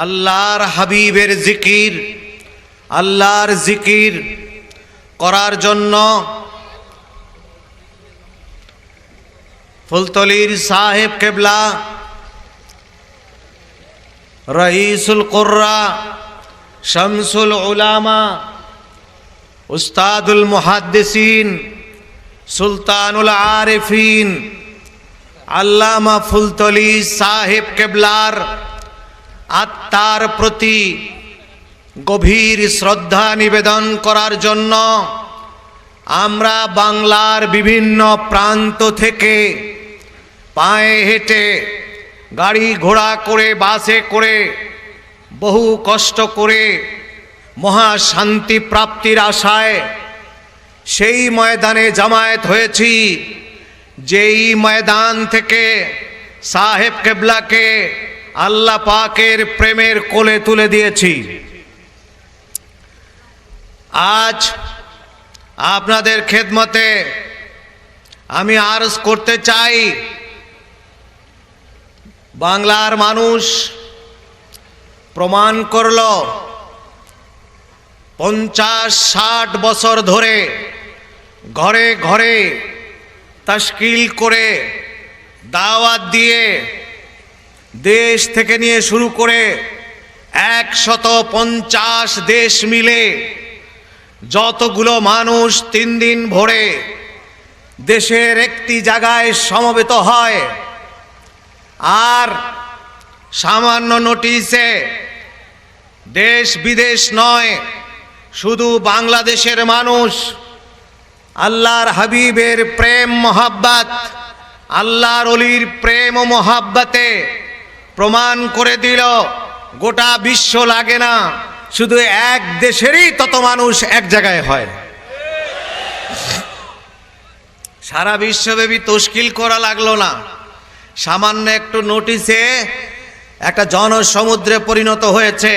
আল্লাহর হাবিবের জিকির, আল্লাহর জিকির করার জন্য ফুলতলির সাহেব কেবলা রঈসুল কুররা শামসুল উলামা উস্তাদুল মুহাদ্দিসিন সুলতানুল আরিফিন আল্লামা ফুলতলি সাহেব কেবলার আত্মার প্রতি গভীর শ্রদ্ধা নিবেদন করার জন্য আমরা বাংলার বিভিন্ন প্রান্ত থেকে পায়ে হেঁটে, গাড়ি ঘোড়া করে, বাসে করে, বহু কষ্ট করে মহাশান্তি প্রাপ্তির আশায় সেই ময়দানে জামায়াত হয়েছি, যেই ময়দান থেকে সাহেব কেবলাকে আল্লাহ পাকের প্রেমের কোলে তুলে দিয়েছি। আজ আপনাদের খেদমতে আমি আরজ করতে চাই, বাংলার মানুষ প্রমাণ করল 50-60 বছর ধরে ঘরে ঘরে তাশকিল করে দাওয়াত দিয়ে দেশ থেকে নিয়ে শুরু করে 150 দেশ মিলে যতগুলো মানুষ 3 দিন ভরে দেশের একটি জায়গায় সমবেত হয়, আর সামান্য নোটিশে দেশ বিদেশ নয়, শুধু বাংলাদেশের মানুষ আল্লাহর হাবিবের প্রেম মোহাব্বত, আল্লাহর ওলির প্রেম ও মোহাব্বতে প্রমাণ করে দিল গোটা বিশ্ব লাগে না, শুধু এক দেশেরই তত মানুষ এক জায়গায় হয়। সারা বিশ্বব্যাপী তশকিল করা লাগলো না, সামান্য একটু নোটিশে একটা জনসমুদ্রে পরিণত হয়েছে।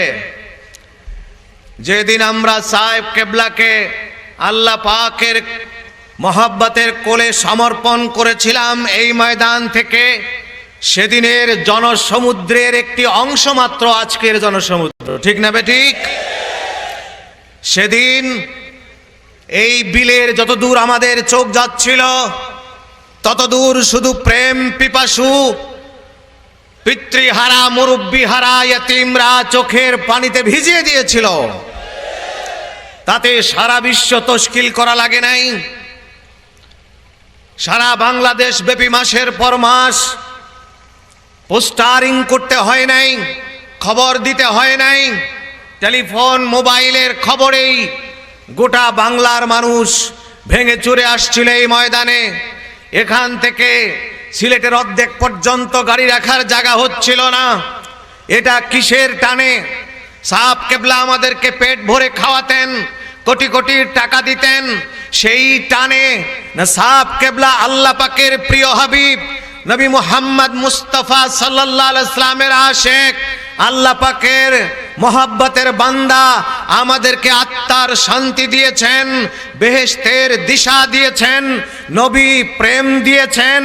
যেদিন আমরা সাহেব কেবলাকে আল্লাহ পাকের মহব্বতের কোলে সমর্পণ করেছিলাম এই ময়দান থেকে, সেদিনের জনসমুদ্রের একটি অংশ মাত্র আজকের জনসমুদ্র, ঠিক না বেঠিক? সেদিন এই বিলের যত দূর আমাদের চোখ যাচ্ছিল তত দূর শুধু প্রেম পিপাসু পিতৃহারা মুরব্বিহারা ইয়তীমরা চোখের পানিতে ভিজিয়ে দিয়েছিল। তাতে সারা বিশ্ব তশকিল করা লাগে নাই, সারা বাংলাদেশ ব্যাপী মাসের পর মাস পোস্টারিং করতে হয় নাই, খবর দিতে হয় নাই, টেলিফোন মোবাইলের খবরেই গোটা বাংলার মানুষ ভেঙে চুরে আসছিল এই ময়দানে। এখান থেকে সিলেটের অর্ধেক পর্যন্ত গাড়ি রাখার জায়গা হচ্ছিল না। এটা কিসের টানে? সাহেব কেবলা আমাদেরকে পেট ভরে খাওয়াতেন, কোটি কোটি টাকা দিতেন, সেই টানে না সাহেব কেবলা আল্লাহ পাকের প্রিয় হাবিব নবী মুহাম্মদ মুস্তাফা সাল্লাল্লাহু আলাইহি সাল্লামের আশিক, আল্লাহ পাকের মোহাব্বতের বান্দা, আমাদেরকে আত্মার শান্তি দিয়েছেন, বেহেশতের দিশা দিয়েছেন, নবী প্রেম দিয়েছেন,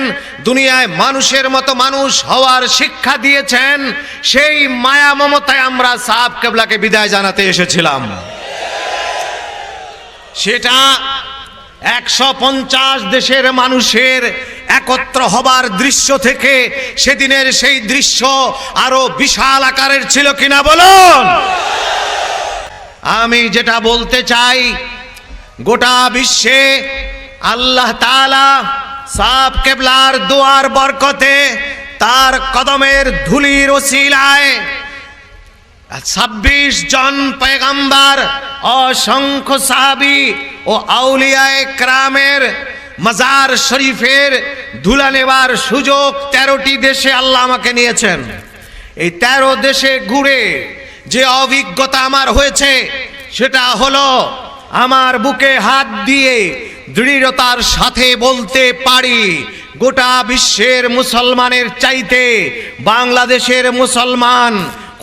দুনিয়ায় মানুষের মতো মানুষ হওয়ার শিক্ষা দিয়েছেন। সেই মায়া মমতায় আমরা সাহেব কেবলাকে বিদায় জানাতে এসেছিলাম। সেটা 150 দেশের মানুষের একত্র হবার দৃশ্য থেকে সেদিনের সেই দৃশ্য আরো বিশাল আকারের ছিল কিনা বলুন? আমি যেটা বলতে চাই, গোটা বিশ্বে আল্লাহ তাআলা সাহেব কেবলার দোয়ার বরকতে, তার কদমের ধুলির ওসিলায় 26 জন পয়গম্বর, অসংখ্য সাহাবী ও আউলিয়ায়ে কেরামের মাজার শরীফের ধুলা নেবার সুযোগ 13টি দেশে আল্লাহ আমাকে নিয়েছেন। এই 13 দেশে ঘুরে যে অভিজ্ঞতা আমার হয়েছে সেটা হলো, আমার বুকে হাত দিয়ে দৃঢ়তার সাথে বলতে পারি, গোটা বিশ্বের মুসলমানের চাইতে বাংলাদেশের মুসলমান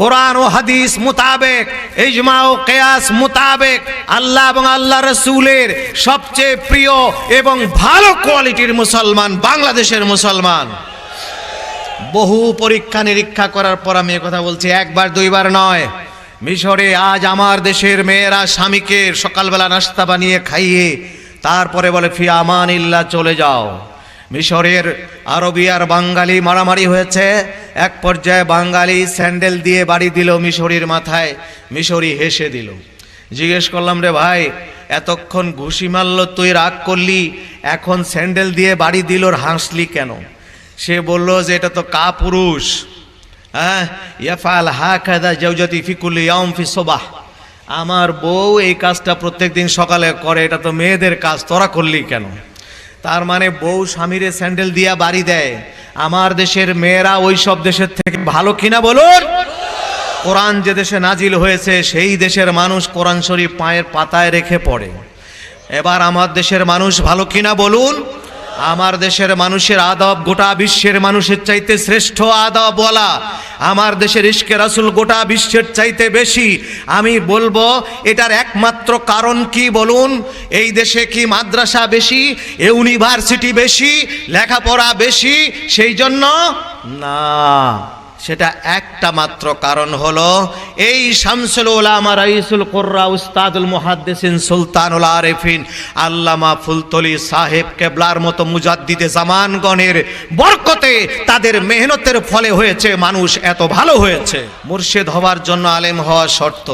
কোরআন ও হাদিস মোতাবেক, ইজমা ও কিয়াস মোতাবেক আল্লাহ এবং আল্লাহ রাসূলের সবচেয়ে প্রিয় এবং ভালো কোয়ালিটির মুসলমান বাংলাদেশের মুসলমান। বহু পরীক্ষা নিরীক্ষা করার পর আমি কথা বলছি, একবার দুইবার নয়। মিশরে আজ আমার দেশের মেয়েরা স্বামীকে সকালবেলা নাস্তা বানিয়ে খাইয়ে তারপরে বলে ফি আমানিল্লাহ চলে যাও। মিশরের আরবি আর বাঙালি মারামারি হয়েছে, এক পর্যায়ে বাঙালি স্যান্ডেল দিয়ে বাড়ি দিল মিশরীর মাথায়, মিশরি হেসে দিল। জিজ্ঞেস করলাম, রে ভাই এতক্ষণ ঘুষি মারল তুই রাগ করলি, এখন স্যান্ডেল দিয়ে বাড়ি দিল হাসলি কেন? সে বলল যে এটা তো কাপুরুষ। হ্যাঁ, ইয়াফাল হাকাদা জাওজাতি ফি কুল্লি ইয়াউম ফি সুবাহ, আমার বউ এই কাজটা প্রত্যেকদিন সকালে করে, এটা তো মেয়েদের কাজ, তোরা করলি কেন? তার মানে বউ স্বামীরে স্যান্ডেল দিয়া বাড়ি দেয়। আমার দেশের মেয়েরা ওই সব দেশের থেকে ভালো কিনা বলুন? কোরআন যে দেশে নাজিল হয়েছে সেই দেশের মানুষ কোরআন শরীফ পায়ের পাতায় রেখে পড়ে। এবার আমার দেশের মানুষ ভালো কিনা বলুন? আমার দেশের মানুষের আদব গোটা বিশ্বের মানুষের চাইতে শ্রেষ্ঠ আদব বলা। আমার দেশের ইশকে রাসূল গোটা বিশ্বের চাইতে বেশি। আমি বলবো এটার একমাত্র কারণ কি বলুন? এই দেশে কি মাদ্রাসা বেশি, ইউনিভার্সিটি বেশি, লেখাপড়া বেশি সেই জন্য না, সেটা একটা মাত্র কারণ হলো এই শামসুল উলামা রাইসুল কুররা উস্তাদুল মুহাদ্দিসিন সুলতানুল আরিফিন আল্লামা ফুলতলি সাহেব কেবলার মতো মুজাদ্দিদে জামানগণের বরকতে, তাদের মেহনতের ফলে হয়েছে মানুষ এত ভালো হয়েছে। মুর্শিদ হবার জন্য আলেম হওয়া শর্ত,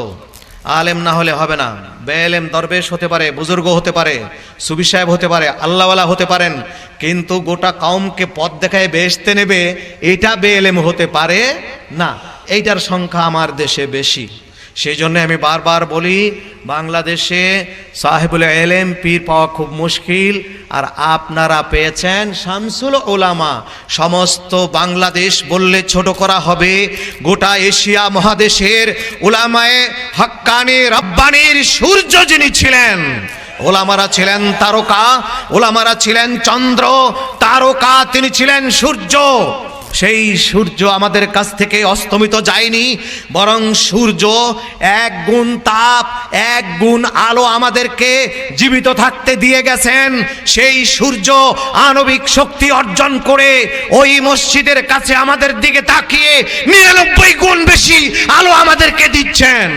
আলেম না হলে হবে না। বেএলেম দরবেশ হতে পারে, বুজুর্গ হতে পারে, সুবি সাহেব হতে পারে, আল্লাহওয়ালা হতে পারেন, কিন্তু গোটা কওমকে পথ দেখায় বেহেশতে নেবে এটা বেএলেম হতে পারে না। এইটার সংখ্যা আমার দেশে বেশি। সেই জন্য আমি বারবার বলি বাংলাদেশে সাহেবুল এলেম পীর পাওয়া খুব মুশকিল, আর আপনারা পেয়েছেন শামসুল উলামা। সমস্ত বাংলাদেশ বললে ছোট করা হবে, গোটা এশিয়া মহাদেশের উলামায়ে হক্কানি রব্বানির সূর্য যিনি ছিলেন। ওলামারা ছিলেন তারকা, ওলামারা ছিলেন চন্দ্র, তারকা তিনি ছিলেন সূর্য। সেই সূর্য আমাদের কাছ থেকে অস্তমিত যায়নি, বরং সূর্য এক গুণ তাপ, এক গুণ আলো আমাদেরকে জীবিত থাকতে দিয়ে গেছেন। সেই সূর্য আণবিক শক্তি অর্জন করে ওই মসজিদের কাছে আমাদের দিকে তাকিয়ে 99 গুণ বেশি আলো আমাদেরকে দিচ্ছেন।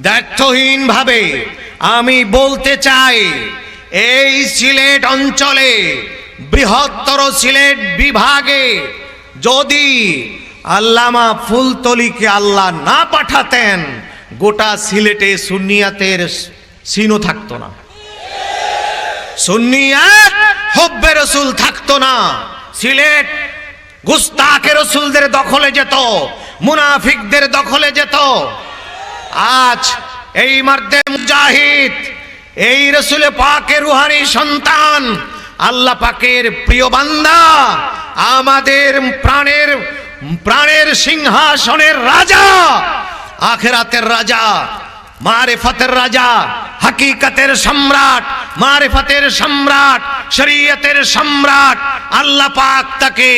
দায়িত্বহীন ভাবে আমি বলতে চাই, এই সিলেট অঞ্চলে, বৃহত্তর সিলেট বিভাগে যদি আল্লামা ফুলতলিকে আল্লাহ না পাঠাতেন, গোটা সিলেটে সুন্নিয়াতের সিনও থাকতো না, সুন্নিয়াত হুব্বে রাসূল থাকতো না। সিলেট গুস্তাখে রাসূলদের দখলে যেত, মুনাফিকদের দখলে যেত। আজ এই মার্দে মুজাহিদ, এই রাসূল পাকের রুহানি সন্তান, আল্লাহ পাকের প্রিয় বান্দা, আমাদের প্রাণের সিংহাসনের রাজা, আখিরাতের রাজা, মারিফাতের রাজা, হাকিকতের সম্রাট, মারিফাতের সম্রাট, শরীয়তের সম্রাট আল্লাহ পাক তাকে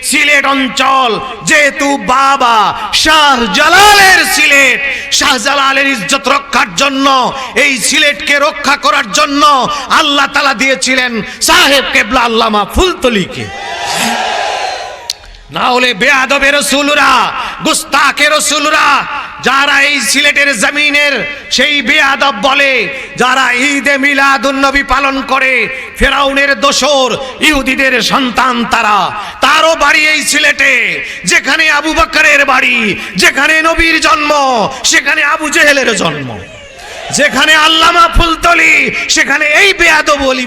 সিলেট অঞ্চল, যেহেতু বাবা শাহজালালের সিলেট, শাহজালালের ইজ্জত রক্ষার জন্য, এই সিলেটকে রক্ষা করার জন্য আল্লাহ তাআলা দিয়েছিলেন সাহেব কেবলা আল্লামা ফুলতলিকে। না হলে বেয়াদবে রাসূলরা, গুস্তাখে রাসূলরা, যারা এই সিলেটের জমিনের সেই বেয়াদব বলে, যারা ঈদে মিলাদুন নবী পালন করে, ফেরাউনের দোসর ইহুদিদের সন্তান তারা, তারও বাড়ি এই সিলেটে। যেখানে আবু বকরের বাড়ি, যেখানে নবীর জন্ম, সেখানে আবু জেহেলের জন্ম। যেখানে আল্লামা ফুলতলি, সেখানে এই বেয়াদব ওলি